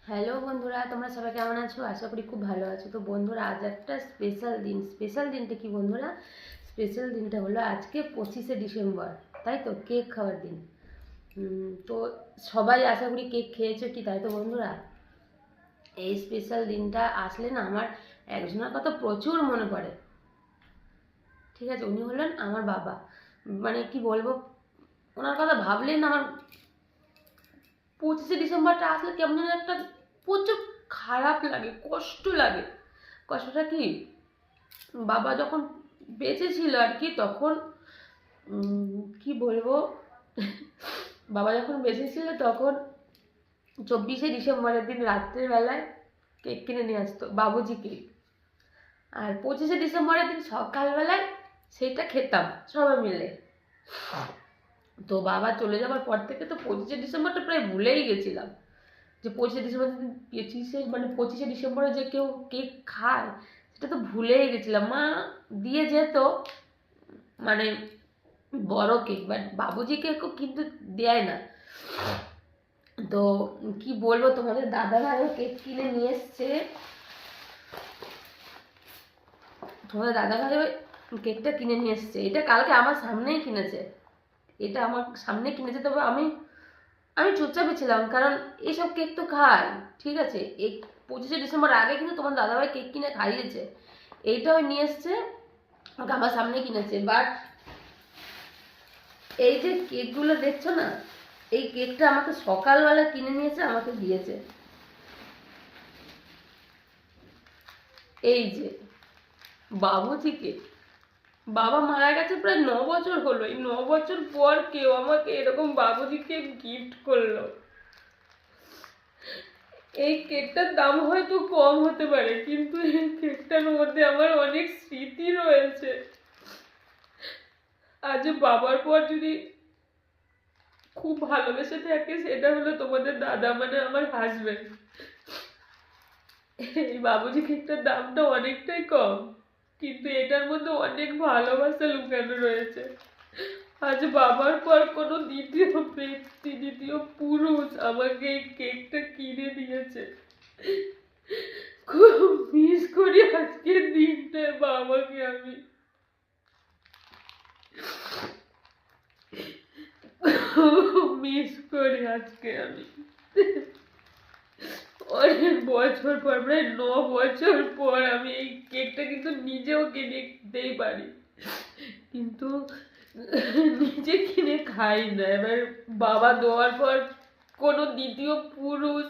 Hello বন্ধুরা, তোমরা সবাই কেমন আছো? আশা করি খুব ভালো আছো। তো বন্ধুরা, আজ একটা স্পেশাল দিন। স্পেশাল দিনটা কি বন্ধুরা? স্পেশাল দিনটা হলো আজকে 25শে ডিসেম্বর, তাই তো? কেক খাওয়ার দিন। তো সবাই আশা করি কেক খেয়েছো কি, তাই তো বন্ধুরা? এই স্পেশাল দিনটা আসলে না আমার একজনের কথা প্রচুর মনে পড়ে। ঠিক আছে, উনি হলেন আমার বাবা। মানে কি বলবো, ওনার কথা ভাবলেই না আমার 25শে ডিসেম্বরটা আসলে কেমন যেন একটা প্রচুর খারাপ লাগে, কষ্ট লাগে। কষ্টটা কি, বাবা যখন বেঁচে ছিল আর কি, তখন কি বলবো, বাবা যখন বেঁচে ছিল তখন 24শে ডিসেম্বরের দিন রাত্রের বেলায় কেক কিনে নিয়ে আসতো, বাবুজি কেক। আর 25শে ডিসেম্বরের দিন সকালবেলায় সেইটা খেতাম সবাই মিলে। তো বাবা চলে যাওয়ার পর থেকে তো 25শে ডিসেম্বরটা প্রায় ভুলেই গেছিলাম, যে 25শে ডিসেম্বর, 25শে ডিসেম্বরে যে কেউ কেক খায় সেটা তো ভুলেই গেছিলাম। মা দিয়ে যেত মানে বড় কেক, বাট বাবুজি কেকও কিন্তু দেয় না। তো কি বলবো, তোমাদের দাদা ভাইও কেক কিনে নিয়ে এসছে। তোমাদের দাদা ভাইও কেকটা কিনে নিয়ে এসছে। এটা কালকে আমার সামনেই কিনেছে, এটা আমার সামনে কিনেছে। তবে আমি আমি চুপচাপই ছিলাম, কারণ এইসব কেক তো খাই, ঠিক আছে। এই 25শে ডিসেম্বর আগে কিন্তু তোমার দাদাভাই কেক কিনে খাইয়েছে। এইটাও নিয়ে এসছে, ওকে আমার সামনে কিনেছে। বাট এই যে কেকগুলো দেখছো না, এই কেকটা আমাকে সকালবেলা কিনে নিয়েছে, আমাকে দিয়েছে। এই যে বাবুজি কেক, বাবা মারা গেছে প্রায় 9 বছর হলো। এই 9 বছর পর কেউ আমাকে এরকম বাবুজি কেক গিফট করলো। এই কেকটার দাম হয়তো কম হতে পারে, কিন্তু এই কেকটার মধ্যে আমার অনেক স্মৃতি রয়েছে। আজ বাবার পর যদি খুব ভালোবেসে থাকে, সেটা হলো তোমাদের দাদা, মানে আমার হাজবেন্ড। এই বাবুজি কেকটার দামটা অনেকটাই কম, কিন্তু এটার মধ্যে অনেক ভালোবাসা লুকানো রয়েছে। আজ বাবার পর কোনো দ্বিতীয় ব্যক্তি, দ্বিতীয় পুরুষ আমাকে এই কেকটা কিনে দিয়েছে। খুব মিস করি আজকের দিনটা, বাবাকে আমি খুব মিস করি আজকে আমি। অনেক বছর পর, প্রায় 9 বছর পর আমি এই কেকটা কিন্তু নিজেও কিনে খেতেই পারি, কিন্তু নিজে কিনে খাই না। এবার বাবা দেওয়ার পর কোনো দ্বিতীয় পুরুষ